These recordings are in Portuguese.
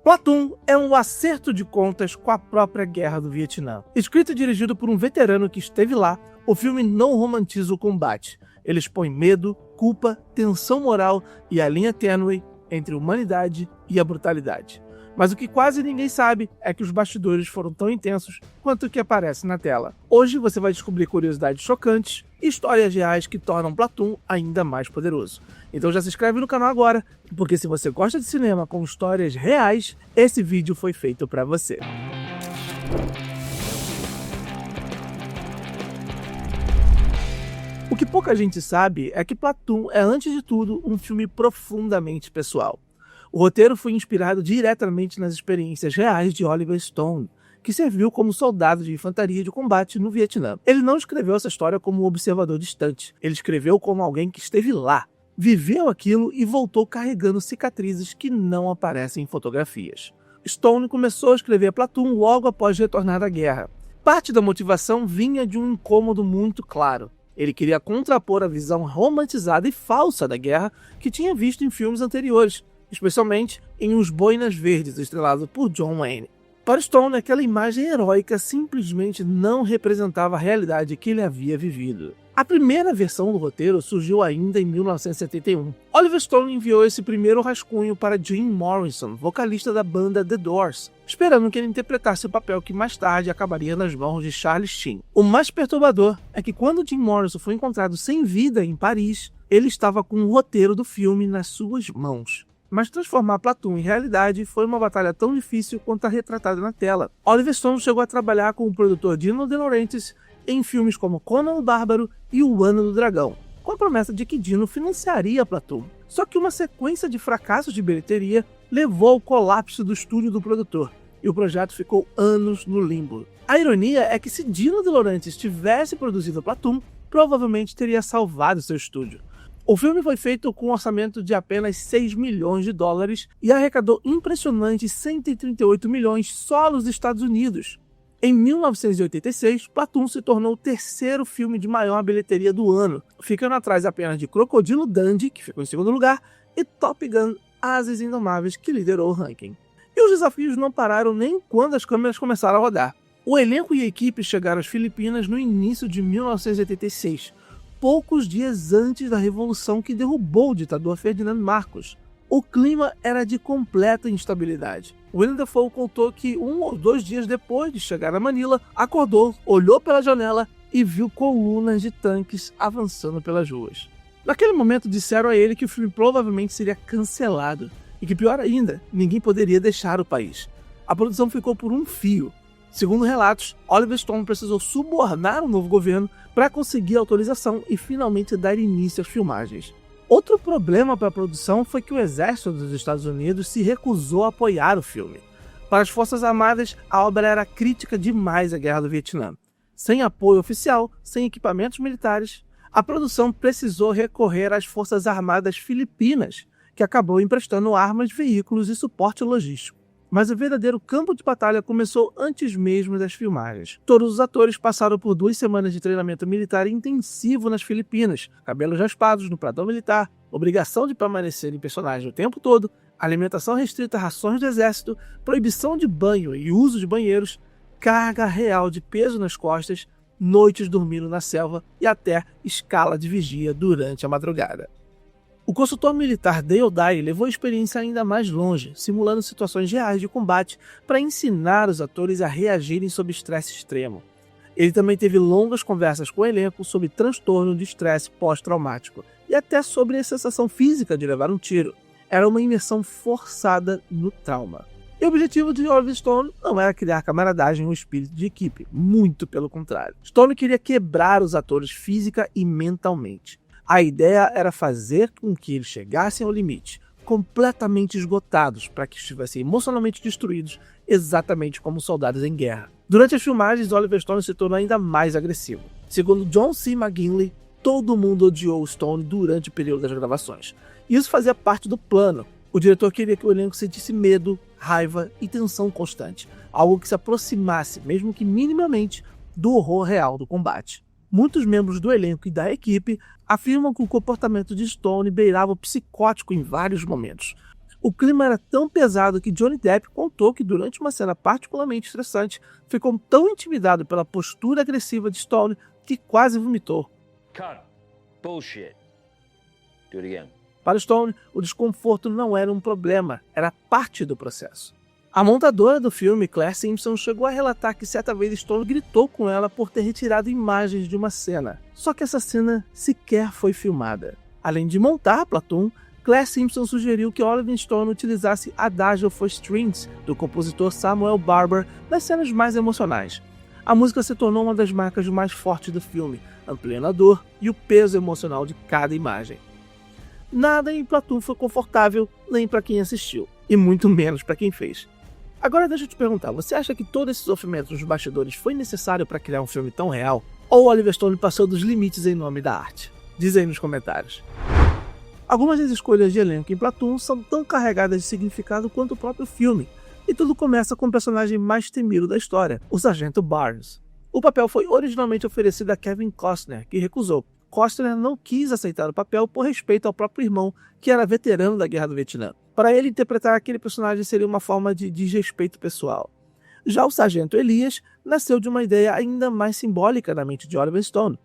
Platoon é um acerto de contas com a própria Guerra do Vietnã. Escrito e dirigido por um veterano que esteve lá, o filme não romantiza o combate. Ele expõe medo, culpa, tensão moral e a linha tênue entre a humanidade e a brutalidade. Mas o que quase ninguém sabe é que os bastidores foram tão intensos quanto o que aparece na tela. Hoje você vai descobrir curiosidades chocantes e histórias reais que tornam Platoon ainda mais poderoso. Então já se inscreve no canal agora, porque se você gosta de cinema com histórias reais, esse vídeo foi feito para você. O que pouca gente sabe é que Platoon é, antes de tudo, um filme profundamente pessoal. O roteiro foi inspirado diretamente nas experiências reais de Oliver Stone, que serviu como soldado de infantaria de combate no Vietnã. Ele não escreveu essa história como um observador distante, ele escreveu como alguém que esteve lá, viveu aquilo e voltou carregando cicatrizes que não aparecem em fotografias. Stone começou a escrever Platoon logo após retornar da guerra. Parte da motivação vinha de um incômodo muito claro. Ele queria contrapor a visão romantizada e falsa da guerra que tinha visto em filmes anteriores, especialmente em Os Boinas Verdes, estrelado por John Wayne. Para Stone, aquela imagem heróica simplesmente não representava a realidade que ele havia vivido. A primeira versão do roteiro surgiu ainda em 1971. Oliver Stone enviou esse primeiro rascunho para Jim Morrison, vocalista da banda The Doors, esperando que ele interpretasse o papel que mais tarde acabaria nas mãos de Charlie Sheen. O mais perturbador é que quando Jim Morrison foi encontrado sem vida em Paris, ele estava com o roteiro do filme nas suas mãos. Mas transformar Platoon em realidade foi uma batalha tão difícil quanto a retratada na tela. Oliver Stone chegou a trabalhar com o produtor Dino De Laurentiis em filmes como Conan o Bárbaro e O Ano do Dragão, com a promessa de que Dino financiaria Platoon. Só que uma sequência de fracassos de bilheteria levou ao colapso do estúdio do produtor, e o projeto ficou anos no limbo. A ironia é que se Dino De Laurentiis tivesse produzido Platoon, provavelmente teria salvado seu estúdio. O filme foi feito com um orçamento de apenas 6 milhões de dólares e arrecadou impressionantes 138 milhões só nos Estados Unidos. Em 1986, Platoon se tornou o terceiro filme de maior bilheteria do ano, ficando atrás apenas de Crocodilo Dundee, que ficou em segundo lugar, e Top Gun: Ases Indomáveis, que liderou o ranking. E os desafios não pararam nem quando as câmeras começaram a rodar. O elenco e a equipe chegaram às Filipinas no início de 1986, poucos dias antes da revolução que derrubou o ditador Ferdinand Marcos. O clima era de completa instabilidade. Willem Dafoe contou que 1 ou 2 dias depois de chegar a Manila, acordou, olhou pela janela e viu colunas de tanques avançando pelas ruas. Naquele momento disseram a ele que o filme provavelmente seria cancelado e que, pior ainda, ninguém poderia deixar o país. A produção ficou por um fio. Segundo relatos, Oliver Stone precisou subornar o novo governo para conseguir autorização e finalmente dar início às filmagens. Outro problema para a produção foi que o exército dos Estados Unidos se recusou a apoiar o filme. Para as Forças Armadas, a obra era crítica demais à Guerra do Vietnã. Sem apoio oficial, sem equipamentos militares, a produção precisou recorrer às Forças Armadas Filipinas, que acabou emprestando armas, veículos e suporte logístico. Mas o verdadeiro campo de batalha começou antes mesmo das filmagens. Todos os atores passaram por 2 semanas de treinamento militar intensivo nas Filipinas, cabelos raspados no platão militar, obrigação de permanecer em personagem o tempo todo, alimentação restrita a rações do exército, proibição de banho e uso de banheiros, carga real de peso nas costas, noites dormindo na selva e até escala de vigia durante a madrugada. O consultor militar Dale Dye levou a experiência ainda mais longe, simulando situações reais de combate para ensinar os atores a reagirem sob estresse extremo. Ele também teve longas conversas com o elenco sobre transtorno de estresse pós-traumático e até sobre a sensação física de levar um tiro. Era uma imersão forçada no trauma. E o objetivo de Oliver Stone não era criar camaradagem ou espírito de equipe, muito pelo contrário. Stone queria quebrar os atores física e mentalmente. A ideia era fazer com que eles chegassem ao limite, completamente esgotados, para que estivessem emocionalmente destruídos, exatamente como soldados em guerra. Durante as filmagens, Oliver Stone se tornou ainda mais agressivo. Segundo John C. McGinley, todo mundo odiou Stone durante o período das gravações. Isso fazia parte do plano. O diretor queria que o elenco sentisse medo, raiva e tensão constante, algo que se aproximasse, mesmo que minimamente, do horror real do combate. Muitos membros do elenco e da equipe afirmam que o comportamento de Stone beirava o psicótico em vários momentos. O clima era tão pesado que Johnny Depp contou que durante uma cena particularmente estressante, ficou tão intimidado pela postura agressiva de Stone que quase vomitou. Cut. Bullshit. Do it again. Para Stone, o desconforto não era um problema, era parte do processo. A montadora do filme, Claire Simpson, chegou a relatar que certa vez Stone gritou com ela por ter retirado imagens de uma cena. Só que essa cena sequer foi filmada. Além de montar Platoon, Claire Simpson sugeriu que Oliver Stone utilizasse Adagio for Strings, do compositor Samuel Barber, nas cenas mais emocionais. A música se tornou uma das marcas mais fortes do filme, ampliando a dor e o peso emocional de cada imagem. Nada em Platoon foi confortável, nem para quem assistiu, e muito menos para quem fez. Agora deixa eu te perguntar, você acha que todo esse sofrimento nos bastidores foi necessário para criar um filme tão real? Ou Oliver Stone passou dos limites em nome da arte? Diz aí nos comentários. Algumas das escolhas de elenco em Platoon são tão carregadas de significado quanto o próprio filme, e tudo começa com o personagem mais temido da história, o Sargento Barnes. O papel foi originalmente oferecido a Kevin Costner, que recusou. Costner não quis aceitar o papel por respeito ao próprio irmão, que era veterano da Guerra do Vietnã. Para ele, interpretar aquele personagem seria uma forma de desrespeito pessoal. Já o Sargento Elias nasceu de uma ideia ainda mais simbólica na mente de Oliver Stone.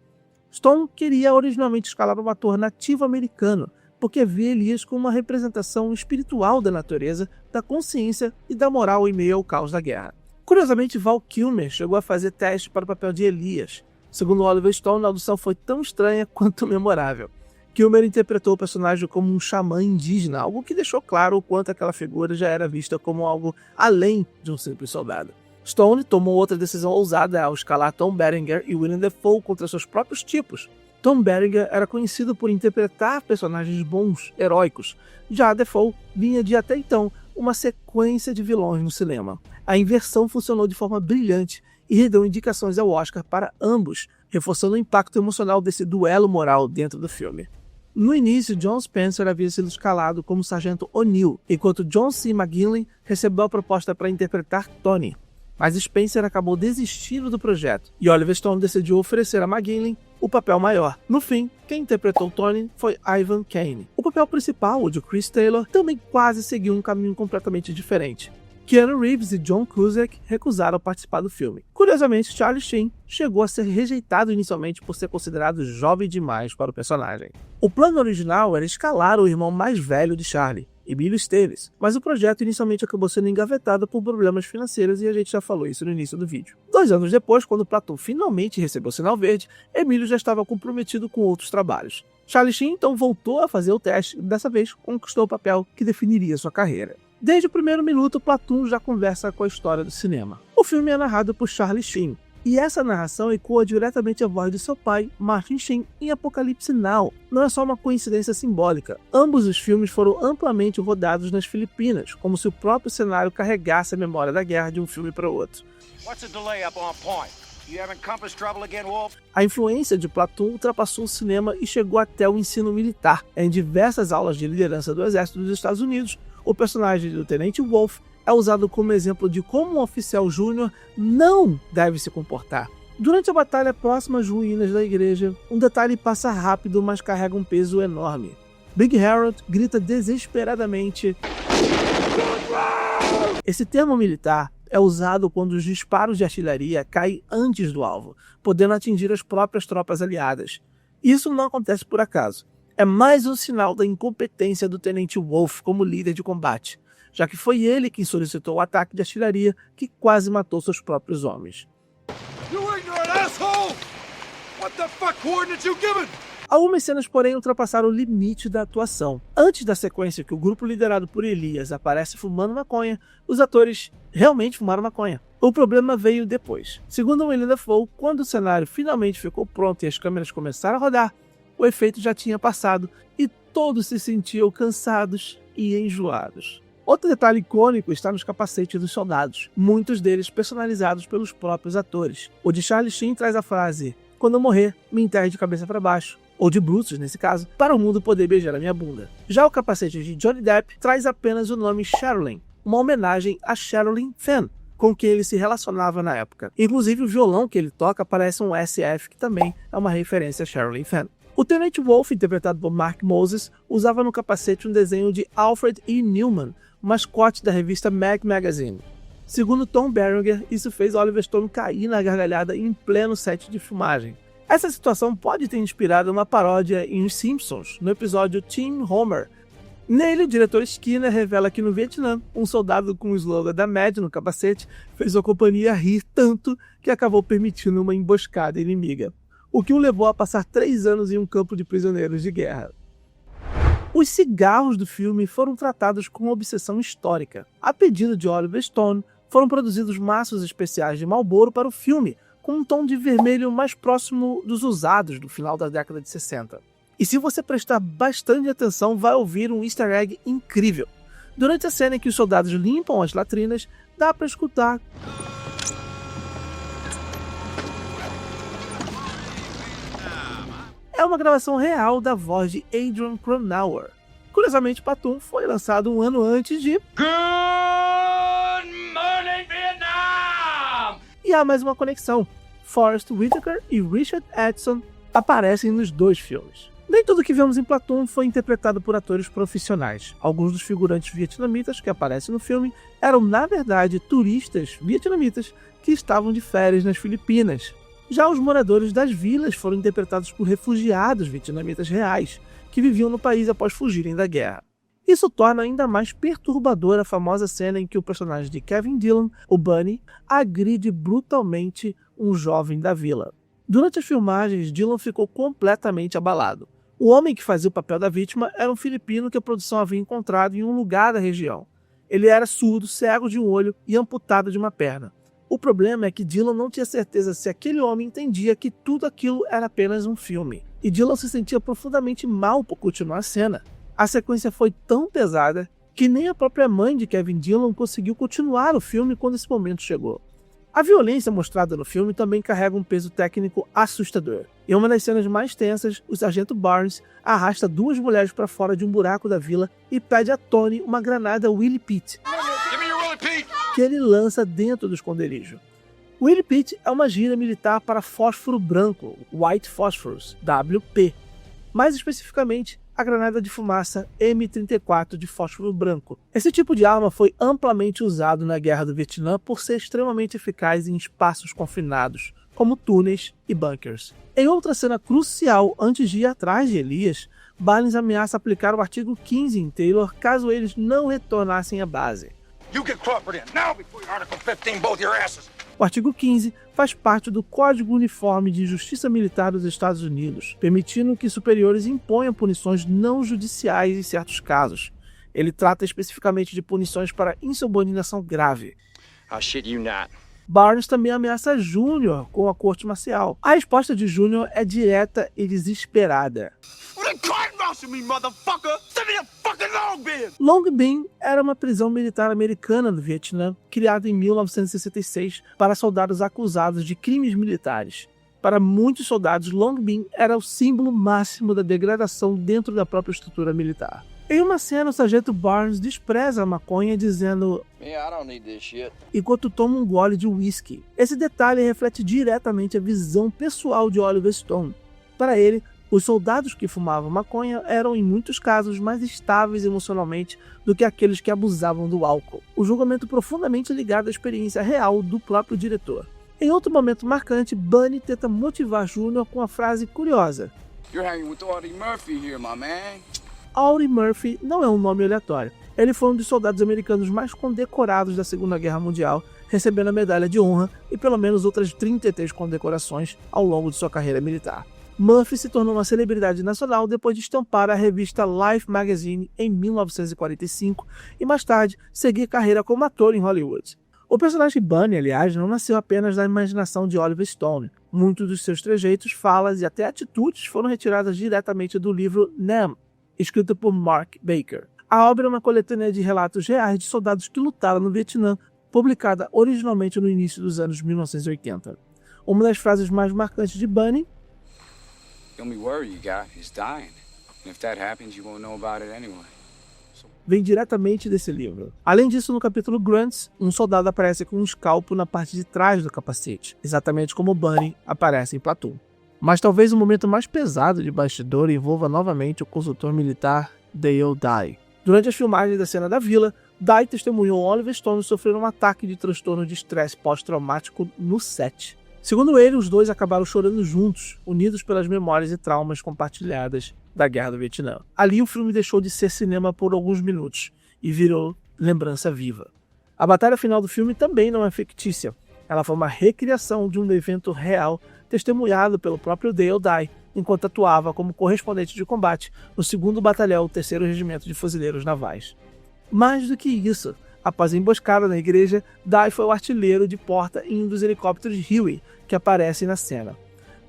Stone queria originalmente escalar um ator nativo americano, porque via Elias como uma representação espiritual da natureza, da consciência e da moral em meio ao caos da guerra. Curiosamente, Val Kilmer chegou a fazer teste para o papel de Elias. Segundo Oliver Stone, a audição foi tão estranha quanto memorável. Kilmer interpretou o personagem como um xamã indígena, algo que deixou claro o quanto aquela figura já era vista como algo além de um simples soldado. Stone tomou outra decisão ousada ao escalar Tom Berenger e Willem Dafoe contra seus próprios tipos. Tom Berenger era conhecido por interpretar personagens bons, heróicos. Já Dafoe vinha de até então uma sequência de vilões no cinema. A inversão funcionou de forma brilhante e rendeu indicações ao Oscar para ambos, reforçando o impacto emocional desse duelo moral dentro do filme. No início, John Spencer havia sido escalado como Sargento O'Neill, enquanto John C. McGinley recebeu a proposta para interpretar Tony. Mas Spencer acabou desistindo do projeto, e Oliver Stone decidiu oferecer a McGinley o papel maior. No fim, quem interpretou Tony foi Ivan Kane. O papel principal, o de Chris Taylor, também quase seguiu um caminho completamente diferente. Keanu Reeves e John Cusack recusaram participar do filme. Curiosamente, Charlie Sheen chegou a ser rejeitado inicialmente por ser considerado jovem demais para o personagem. O plano original era escalar o irmão mais velho de Charlie, Emílio Estevez, mas o projeto inicialmente acabou sendo engavetado por problemas financeiros e a gente já falou isso no início do vídeo. 2 anos depois, quando Platoon finalmente recebeu o sinal verde, Emílio já estava comprometido com outros trabalhos. Charlie Sheen então voltou a fazer o teste e dessa vez conquistou o papel que definiria sua carreira. Desde o primeiro minuto, Platoon já conversa com a história do cinema. O filme é narrado por Charlie Sheen, e essa narração ecoa diretamente a voz de seu pai, Martin Sheen, em Apocalipse Now. Não é só uma coincidência simbólica. Ambos os filmes foram amplamente rodados nas Filipinas, como se o próprio cenário carregasse a memória da guerra de um filme para o outro. A influência de Platoon ultrapassou o cinema e chegou até o ensino militar. Em diversas aulas de liderança do Exército dos Estados Unidos, o personagem do Tenente Wolf é usado como exemplo de como um oficial júnior não deve se comportar. Durante a batalha próxima às ruínas da igreja, um detalhe passa rápido, mas carrega um peso enorme. Big Harold grita desesperadamente. Esse termo militar é usado quando os disparos de artilharia caem antes do alvo, podendo atingir as próprias tropas aliadas. Isso não acontece por acaso. É mais um sinal da incompetência do Tenente Wolf como líder de combate, já que foi ele quem solicitou o ataque de artilharia que quase matou seus próprios homens. Algumas cenas, porém, ultrapassaram o limite da atuação. Antes da sequência que o grupo liderado por Elias aparece fumando maconha, os atores realmente fumaram maconha. O problema veio depois. Segundo Willem Dafoe, quando o cenário finalmente ficou pronto e as câmeras começaram a rodar, o efeito já tinha passado e todos se sentiam cansados e enjoados. Outro detalhe icônico está nos capacetes dos soldados, muitos deles personalizados pelos próprios atores. O de Charlie Sheen traz a frase: "Quando eu morrer, me enterre de cabeça para baixo", ou de Brutus nesse caso, para o mundo poder beijar a minha bunda. Já o capacete de Johnny Depp traz apenas o nome Sherilyn, uma homenagem a Sherilyn Fenn, com quem ele se relacionava na época. Inclusive o violão que ele toca parece um SF, que também é uma referência a Sherilyn Fenn. O Tenente Wolf, interpretado por Mark Moses, usava no capacete um desenho de Alfred E. Neuman, mascote da revista Mag Magazine. Segundo Tom Berenger, isso fez Oliver Stone cair na gargalhada em pleno set de filmagem. Essa situação pode ter inspirado uma paródia em Os Simpsons, no episódio Team Homer. Nele, o diretor Skinner revela que no Vietnã, um soldado com o slogan da Mad no capacete fez a companhia rir tanto que acabou permitindo uma emboscada inimiga, o que o levou a passar 3 anos em um campo de prisioneiros de guerra. Os cigarros do filme foram tratados com obsessão histórica. A pedido de Oliver Stone, foram produzidos maços especiais de Marlboro para o filme, com um tom de vermelho mais próximo dos usados do final da década de 60. E se você prestar bastante atenção, vai ouvir um easter egg incrível. Durante a cena em que os soldados limpam as latrinas, dá para escutar é uma gravação real da voz de Adrian Cronauer. Curiosamente, Platoon foi lançado um ano antes de Good morning, Vietnam! E há mais uma conexão. Forest Whitaker e Richard Edson aparecem nos 2 filmes. Nem tudo que vemos em Platoon foi interpretado por atores profissionais. Alguns dos figurantes vietnamitas que aparecem no filme eram, na verdade, turistas vietnamitas que estavam de férias nas Filipinas. Já os moradores das vilas foram interpretados por refugiados vietnamitas reais, que viviam no país após fugirem da guerra. Isso torna ainda mais perturbadora a famosa cena em que o personagem de Kevin Dillon, o Bunny, agride brutalmente um jovem da vila. Durante as filmagens, Dillon ficou completamente abalado. O homem que fazia o papel da vítima era um filipino que a produção havia encontrado em um lugar da região. Ele era surdo, cego de um olho e amputado de uma perna. O problema é que Dillon não tinha certeza se aquele homem entendia que tudo aquilo era apenas um filme. E Dillon se sentia profundamente mal por continuar a cena. A sequência foi tão pesada que nem a própria mãe de Kevin Dillon conseguiu continuar o filme quando esse momento chegou. A violência mostrada no filme também carrega um peso técnico assustador. Em uma das cenas mais tensas, o sargento Barnes arrasta 2 mulheres para fora de um buraco da vila e pede a Tony uma granada Willie Pete, que ele lança dentro do esconderijo. Willie Pete é uma gíria militar para fósforo branco, White Phosphorus, WP. Mais especificamente, a granada de fumaça M34 de fósforo branco. Esse tipo de arma foi amplamente usado na Guerra do Vietnã por ser extremamente eficaz em espaços confinados, como túneis e bunkers. Em outra cena crucial, antes de ir atrás de Elias, Barnes ameaça aplicar o artigo 15 em Taylor caso eles não retornassem à base. O artigo 15 faz parte do Código Uniforme de Justiça Militar dos Estados Unidos, permitindo que superiores imponham punições não judiciais em certos casos. Ele trata especificamente de punições para insubordinação grave. Barnes também ameaça Júnior com a corte marcial. A resposta de Júnior é direta e desesperada. Long Binh era uma prisão militar americana no Vietnã, criada em 1966 para soldados acusados de crimes militares. Para muitos soldados, Long Binh era o símbolo máximo da degradação dentro da própria estrutura militar. Em uma cena, o sargento Barnes despreza a maconha dizendo enquanto toma um gole de whisky. Esse detalhe reflete diretamente a visão pessoal de Oliver Stone. Para ele, os soldados que fumavam maconha eram, em muitos casos, mais estáveis emocionalmente do que aqueles que abusavam do álcool. O julgamento profundamente ligado à experiência real do próprio diretor. Em outro momento marcante, Bunny tenta motivar Júnior com a frase curiosa: "You're hanging with Audie Murphy here, my man." Audie Murphy não é um nome aleatório. Ele foi um dos soldados americanos mais condecorados da Segunda Guerra Mundial, recebendo a Medalha de Honra e pelo menos outras 33 condecorações ao longo de sua carreira militar. Murphy se tornou uma celebridade nacional depois de estampar a revista Life Magazine em 1945 e mais tarde seguir carreira como ator em Hollywood. O personagem Bunny, aliás, não nasceu apenas da imaginação de Oliver Stone. Muitos dos seus trejeitos, falas e até atitudes foram retiradas diretamente do livro Nam, escrito por Mark Baker. A obra é uma coletânea de relatos reais de soldados que lutaram no Vietnã, publicada originalmente no início dos anos 1980. Uma das frases mais marcantes de Bunny vem diretamente desse livro. Além disso, no capítulo Grunts, um soldado aparece com um escalpo na parte de trás do capacete, exatamente como Bunny aparece em Platoon. Mas talvez o momento mais pesado de bastidor envolva novamente o consultor militar Dale Dye. Durante as filmagens da cena da vila, Dye testemunhou Oliver Stone sofrer um ataque de transtorno de estresse pós-traumático no set. Segundo ele, os dois acabaram chorando juntos, unidos pelas memórias e traumas compartilhadas da Guerra do Vietnã. Ali o filme deixou de ser cinema por alguns minutos e virou lembrança viva. A batalha final do filme também não é fictícia. Ela foi uma recriação de um evento real testemunhado pelo próprio Dale Dye, enquanto atuava como correspondente de combate no 2º Batalhão, 3º Regimento de Fuzileiros Navais. Mais do que isso, após a emboscada na igreja, Dye foi o artilheiro de porta em um dos helicópteros Huey que aparecem na cena.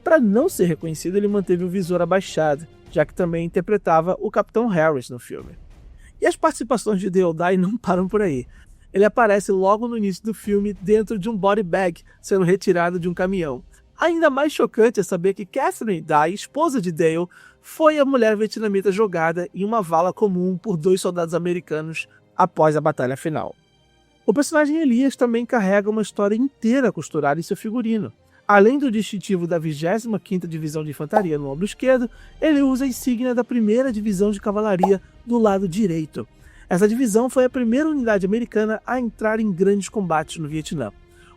Para não ser reconhecido, ele manteve o visor abaixado, já que também interpretava o Capitão Harris no filme. E as participações de Dale Dye não param por aí. Ele aparece logo no início do filme dentro de um body bag sendo retirado de um caminhão. Ainda mais chocante é saber que Catherine Dye, esposa de Dale, foi a mulher vietnamita jogada em uma vala comum por 2 soldados americanos após a batalha final. O personagem Elias também carrega uma história inteira costurada em seu figurino. Além do distintivo da 25ª Divisão de Infantaria no ombro esquerdo, ele usa a insígnia da 1ª Divisão de Cavalaria do lado direito. Essa divisão foi a primeira unidade americana a entrar em grandes combates no Vietnã,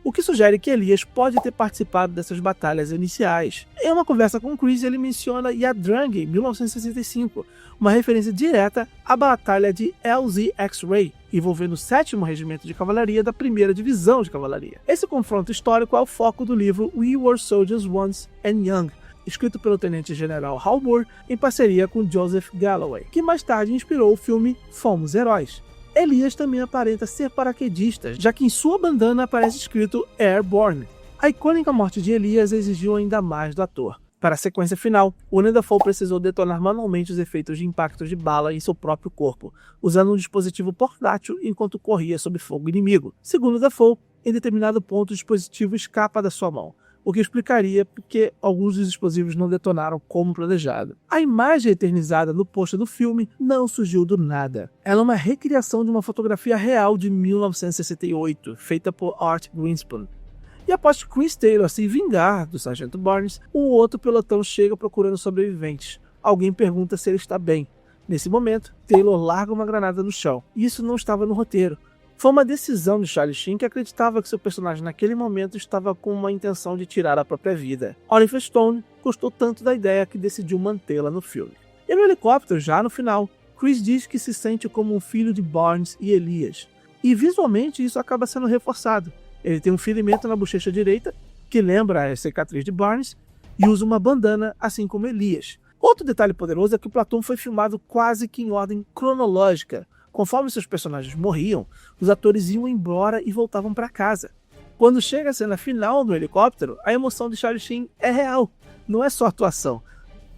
o que sugere que Elias pode ter participado dessas batalhas iniciais. Em uma conversa com Chris, ele menciona Ia Drang em 1965, uma referência direta à batalha de LZ X-Ray, envolvendo o 7º Regimento de Cavalaria da 1ª Divisão de Cavalaria. Esse confronto histórico é o foco do livro We Were Soldiers Once and Young, escrito pelo tenente-general Hal Moore em parceria com Joseph Galloway, que mais tarde inspirou o filme Fomos Heróis. Elias também aparenta ser paraquedista, já que em sua bandana aparece escrito Airborne. A icônica morte de Elias exigiu ainda mais do ator. Para a sequência final, Willem Dafoe precisou detonar manualmente os efeitos de impacto de bala em seu próprio corpo, usando um dispositivo portátil enquanto corria sob fogo inimigo. Segundo Dafoe, em determinado ponto o dispositivo escapa da sua mão, o que explicaria porque alguns dos explosivos não detonaram como planejado. A imagem eternizada no pôster do filme não surgiu do nada. Ela é uma recriação de uma fotografia real de 1968, feita por Art Greenspan. E após Chris Taylor se vingar do Sargento Barnes, um outro pelotão chega procurando sobreviventes. Alguém pergunta se ele está bem. Nesse momento, Taylor larga uma granada no chão. Isso não estava no roteiro. Foi uma decisão de Charlie Sheen, que acreditava que seu personagem naquele momento estava com uma intenção de tirar a própria vida. Oliver Stone gostou tanto da ideia que decidiu mantê-la no filme. E no helicóptero, já no final, Chris diz que se sente como um filho de Barnes e Elias. E visualmente isso acaba sendo reforçado. Ele tem um ferimento na bochecha direita, que lembra a cicatriz de Barnes, e usa uma bandana, assim como Elias. Outro detalhe poderoso é que o Platoon foi filmado quase que em ordem cronológica. Conforme seus personagens morriam, os atores iam embora e voltavam para casa. Quando chega a cena final no helicóptero, a emoção de Charlie Sheen é real, não é só atuação.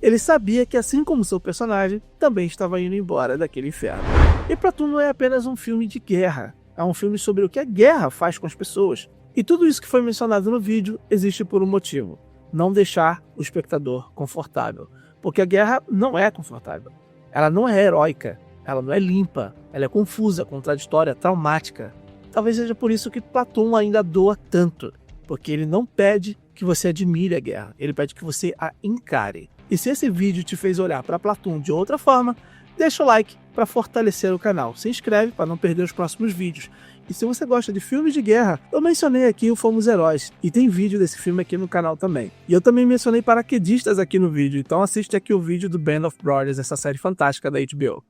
Ele sabia que, assim como seu personagem, também estava indo embora daquele inferno. E Platoon não é apenas um filme de guerra, é um filme sobre o que a guerra faz com as pessoas. E tudo isso que foi mencionado no vídeo existe por um motivo: não deixar o espectador confortável. Porque a guerra não é confortável, ela não é heróica. Ela não é limpa, ela é confusa, contraditória, traumática. Talvez seja por isso que Platoon ainda doa tanto, porque ele não pede que você admire a guerra, ele pede que você a encare. E se esse vídeo te fez olhar para Platoon de outra forma, deixa o like para fortalecer o canal, se inscreve para não perder os próximos vídeos. E se você gosta de filmes de guerra, eu mencionei aqui o Fomos Heróis, e tem vídeo desse filme aqui no canal também. E eu também mencionei paraquedistas aqui no vídeo, então assiste aqui o vídeo do Band of Brothers, essa série fantástica da HBO.